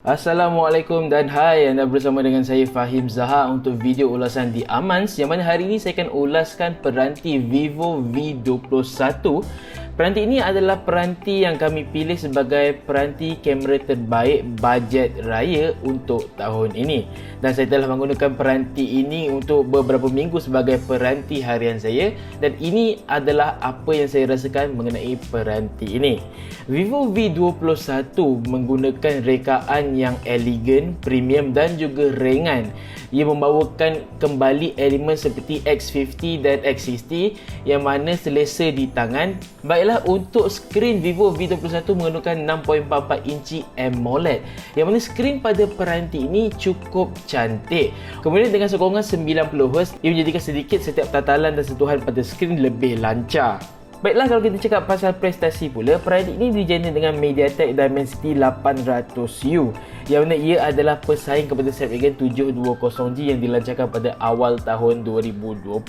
Assalamualaikum dan hai, anda bersama dengan saya Fahim Zaha untuk video ulasan di Amans, yang mana hari ini saya akan ulaskan peranti Vivo V21. Peranti ini adalah peranti yang kami pilih sebagai peranti kamera terbaik bajet raya untuk tahun ini. Dan saya telah menggunakan peranti ini untuk beberapa minggu sebagai peranti harian saya, dan ini adalah apa yang saya rasakan mengenai peranti ini. Vivo V21 menggunakan rekaan yang elegan, premium dan juga ringan. Ia membawakan kembali elemen seperti X50 dan X60 yang mana selesa di tangan. Baiklah, untuk skrin Vivo V21 menggunakan 6.44 inci AMOLED, yang mana skrin pada peranti ini cukup cantik. Kemudian dengan sokongan 90Hz, ia menjadikan sedikit setiap tatalan dan sentuhan pada skrin lebih lancar. Baiklah, kalau kita cakap pasal prestasi pula, peranti ini dijana dengan MediaTek Dimensity 800U, yang mana ia adalah pesaing kepada Snapdragon 720G yang dilancarkan pada awal tahun 2020.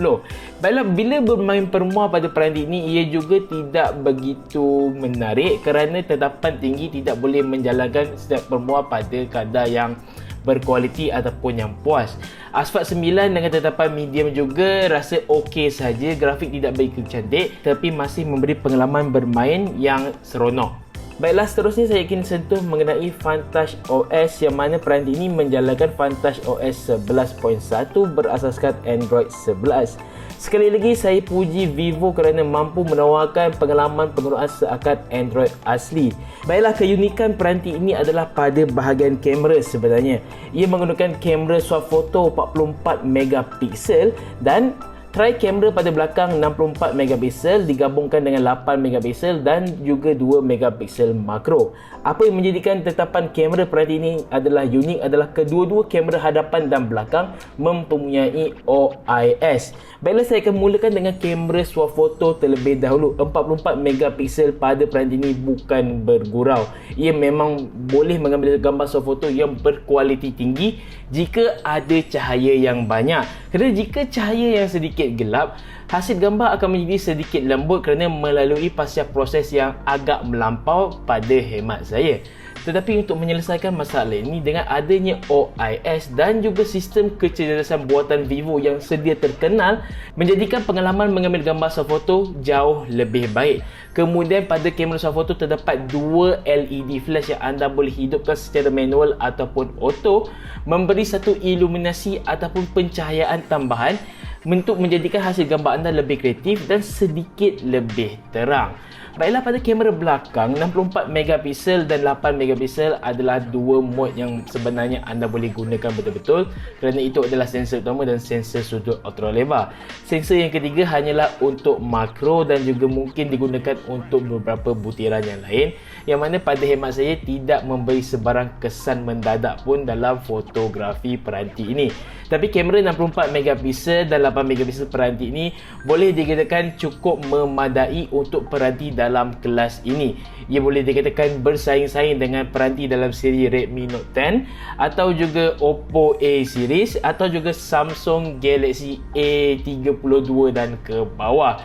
Baiklah, bila bermain permuah pada peranti ini, ia juga tidak begitu menarik kerana tetapan tinggi tidak boleh menjalankan snap permuah pada kadar yang berkualiti ataupun yang puas. Asfalt 9 dengan tetapan medium juga rasa okey saja, grafik tidak begitu cantik tapi masih memberi pengalaman bermain yang seronok. Baiklah, seterusnya saya ingin sentuh mengenai Funtouch OS, yang mana peranti ini menjalankan Funtouch OS 11.1 berasaskan Android 11. Sekali lagi saya puji Vivo kerana mampu menawarkan pengalaman penggunaan seakan Android asli. Baiklah, keunikan peranti ini adalah pada bahagian kamera sebenarnya. Ia menggunakan kamera swafoto 44 megapiksel dan tray kamera pada belakang 64 megapiksel digabungkan dengan 8 megapiksel dan juga 2 megapiksel makro. Apa yang menjadikan tetapan kamera peranti ini adalah unik adalah kedua-dua kamera hadapan dan belakang mempunyai OIS. Baiklah, saya akan mulakan dengan kamera swafoto terlebih dahulu. 44 megapiksel pada peranti ini bukan bergurau. Ia memang boleh mengambil gambar swafoto yang berkualiti tinggi jika ada cahaya yang banyak. Kerana jika cahaya yang sedikit gelap, hasil gambar akan menjadi sedikit lembut kerana melalui pasca proses yang agak melampau pada hemat saya. Tetapi untuk menyelesaikan masalah ini dengan adanya OIS dan juga sistem kecerdasan buatan Vivo yang sedia terkenal, menjadikan pengalaman mengambil gambar swafoto jauh lebih baik. Kemudian pada kamera swafoto terdapat dua LED flash yang anda boleh hidupkan secara manual ataupun auto, memberi satu iluminasi ataupun pencahayaan tambahan untuk menjadikan hasil gambar anda lebih kreatif dan sedikit lebih terang. Baiklah, pada kamera belakang 64 megapiksel dan 8 megapiksel adalah dua mode yang sebenarnya anda boleh gunakan betul-betul kerana itu adalah sensor utama dan sensor sudut ultralebar. Sensor yang ketiga hanyalah untuk makro dan juga mungkin digunakan untuk beberapa butiran yang lain, yang mana pada hemat saya tidak memberi sebarang kesan mendadak pun dalam fotografi peranti ini. Tapi kamera 64 megapiksel dan 8 megapiksel peranti ini boleh dikatakan cukup memadai untuk peranti dalam kelas ini. Ia boleh dikatakan bersaing-saing dengan peranti dalam siri Redmi Note 10 atau juga Oppo A series atau juga Samsung Galaxy A32 dan ke bawah.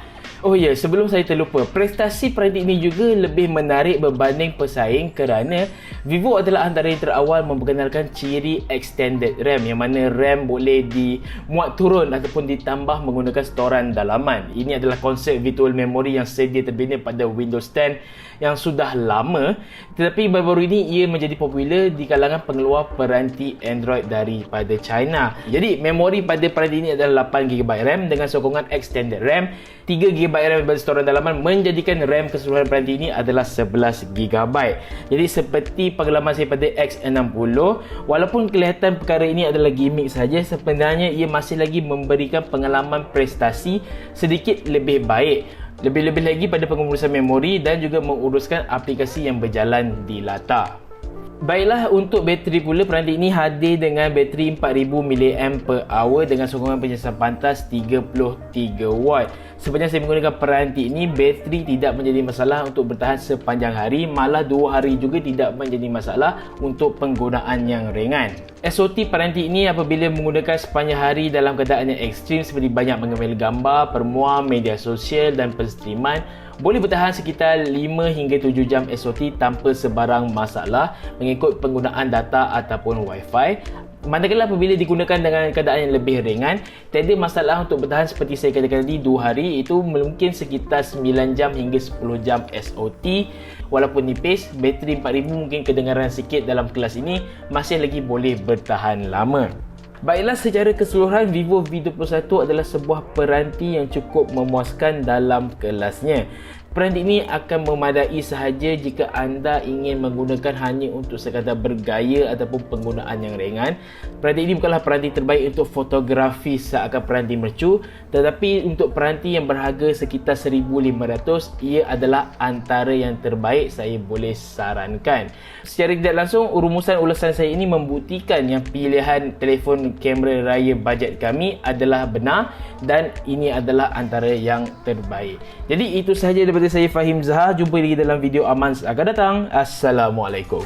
Oh ya, sebelum saya terlupa, prestasi peranti ini juga lebih menarik berbanding pesaing kerana Vivo adalah antara yang terawal memperkenalkan ciri extended RAM, yang mana RAM boleh dimuat turun ataupun ditambah menggunakan storan dalaman. Ini adalah konsep virtual memory yang sedia terbina pada Windows 10 yang sudah lama, tetapi baru-baru ini ia menjadi popular di kalangan pengeluar peranti Android daripada China. Jadi memori pada peranti ini adalah 8GB RAM dengan sokongan extended RAM, 3GB RAM bagi storan dalaman, menjadikan RAM keseluruhan peranti ini adalah 11GB. Jadi seperti pengalaman saya pada X60, walaupun kelihatan perkara ini adalah gimmick saja, sebenarnya ia masih lagi memberikan pengalaman prestasi sedikit lebih baik. Lebih-lebih lagi pada pengurusan memori dan juga menguruskan aplikasi yang berjalan di latar. Baiklah, untuk bateri pula, peranti ini hadir dengan bateri 4000 mAh dengan sokongan penyiasan pantas 33W. Sepanjang saya menggunakan peranti ini, bateri tidak menjadi masalah untuk bertahan sepanjang hari, malah 2 hari juga tidak menjadi masalah untuk penggunaan yang ringan. SOT peranti ini apabila menggunakan sepanjang hari dalam keadaan yang ekstrim seperti banyak mengambil gambar, permuah, media sosial dan penstriman, boleh bertahan sekitar 5 hingga 7 jam SOT tanpa sebarang masalah mengikut penggunaan data ataupun Wi-Fi. Manakala apabila digunakan dengan keadaan yang lebih ringan, tiada masalah untuk bertahan seperti saya katakan tadi 2 hari, itu mungkin sekitar 9 jam hingga 10 jam SOT. Walaupun nipis, bateri 4000 mungkin kedengaran sikit dalam kelas ini, masih lagi boleh bertahan lama. Baiklah, secara keseluruhan Vivo V21 adalah sebuah peranti yang cukup memuaskan dalam kelasnya. Peranti ini akan memadai sahaja jika anda ingin menggunakan hanya untuk sekadar bergaya ataupun penggunaan yang ringan. Peranti ini bukanlah peranti terbaik untuk fotografi seakan peranti mercu, tetapi untuk peranti yang berharga sekitar 1,500, ia adalah antara yang terbaik saya boleh sarankan. Secara tidak langsung, rumusan ulasan saya ini membuktikan yang pilihan telefon kamera raya bajet kami adalah benar dan ini adalah antara yang terbaik. Jadi itu sahaja daripada saya, Fahim Zaha. Jumpa lagi dalam video Amans akan datang. Assalamualaikum.